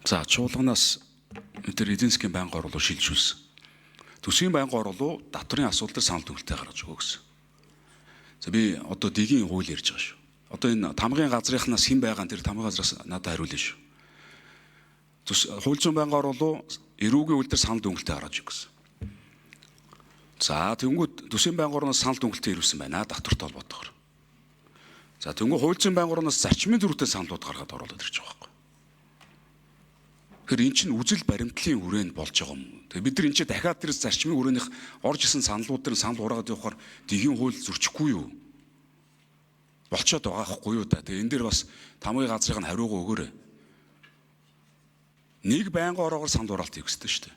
За чуулганаас тэр эдийн засгийн байнгын орлого шилжүүлсэн. Төсвийн байнгын орлого татврын асуудал дээр санал төгөлтэй гаргаж өгөө гэсэн. За би одоо дэгийн хууль ярьж байгаа шүү. Одоо энэ тамгын газрынхнаас хэн байгаа нь тэр тамгын газраас надад хариулна шүү. Хууль зүйн байнгын орлого эрүүгийн үйл дээр санал төгөлтэй гаргаж өгөө гэсэн. За тэнгууд төсвийн байнгын орноос санал төгөлтэй ирүүлсэн байна татвартай холбоотойгоор. За тэнгууд хууль зүйн байнгын орноос зарчмын зөрүүтэй саналууд гаргаад оруулаад ирж байгаа байхгүй. Тэгэхээр эн чинь үзэл баримтлалын хүрээнд болж байгаа юм. Тэгээ бид нар энэ чинь дахиад тэр зарчмын хүрээнийх орж исэн саналууд дээр санал ураад явахаар дэгийн хууль зөрчихгүй юу? Болцоод байгаа хгүй юу та. Тэгээ энэ дээр бас тамгын газрын хариугаа өгөөрэй. Нэг байнгын ороогоор санал ураалт хийх хэрэгтэй шүү дээ.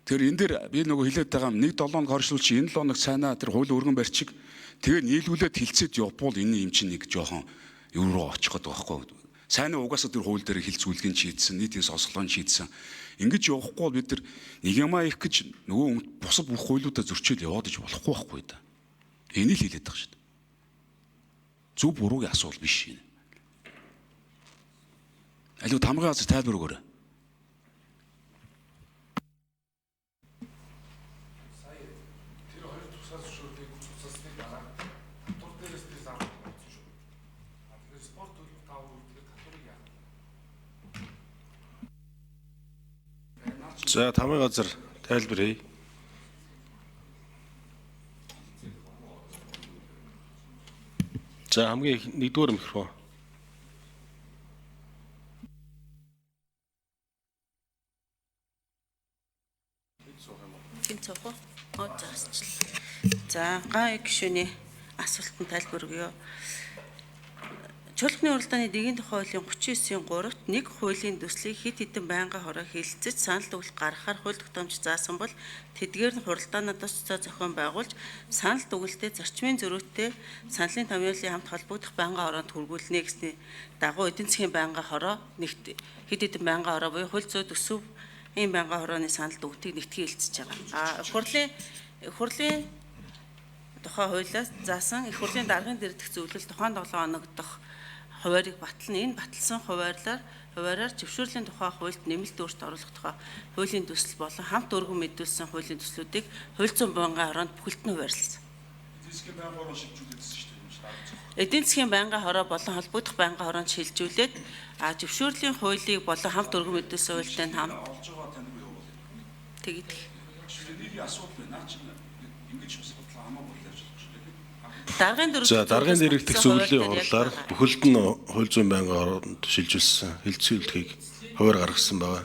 Тэр энэ дээр би нөгөө хэлээд байгаа юм 1-7 хоног хоршлуулч энэ 7 хоног цайнаа тэр хуулийн өргөн барьчиг тэгээ нийлүүлээд хилцээд явбал энэ юм чинь нэг жоохон юу руу очих гээд байгаа хгүй. Сайн угаасаа тэр хууль дээр хилцүүлгэн шийдсэн, нийтийн сонсголон шийдсэн. Ингэж явахгүй бол бид нар нэг юмаа их гэж нөгөө бусад бүх хуулиудаа зөрчил яваад иж болохгүй байхгүй да. Энийг л хэлээд байгаа шүү дээ. Зөв буруугийн асуудал биш юм. Аливаа тамгын газар тайлбар өгөөрэй. За тамгын газар тайлбар хий. За хамгийн нэгдүгээр микрофон. Тэнцээх үү? За гай гишүүний асуултанд тайлбар өгье. Чуулганы уралдааны дэгийн тухай хуулийн 39-ийн 3-т нэг хуулийн төслийг хэд хэдэн байнгын хороо хилцэж санал төгөл гаргахаар хууль тогтоомж заасан бол тэдгээр нь хуралдаанаа тус цаа зохион байгуулж санал төгөлтэй зарчмын зөрүүтэй саналын томьёолын хамт холбогдох байнгын хороонд хүргүүлнэ гэсний дагуу эдийн засгийн байнгын хороо нэгт хэд хэдэн байнгын хороо буюу хууль зүйн төсөв ийм байнгын хорооны санал төгөлтийг нэгтгэж хилцэж байгаа. Хурлын тухай хуулиас заасан их хурлын даргын дэрдэх зөвлөл тухайн 7 хоног дох хуваарийг батална. Энэ баталсан хуваараар зөвшөөрлийн тухай хуульд нэмэлт өөрчлөлт оруулах тухай хуулийн төсөл болон хамт өргөн мэдүүлсэн хуулийн төслүүдийг хууль зүйн байнгын хороонд бүхэлдэн хуваарласан. Эдийн засгийн байнгын хороо болон холбогдох байнгын хороонд шилжүүлээд зөвшөөрлийн хуулийг болон хамт өргөн мэдүүлсэн хуультай хамт тэгээд даргын дэрэгдэх зөвлөлийн хурлаар бүхэлд нь хууль зүйн байнгын хороонд шилжүүлсэн хилцүүлэлтийг хуваар гаргасан байна.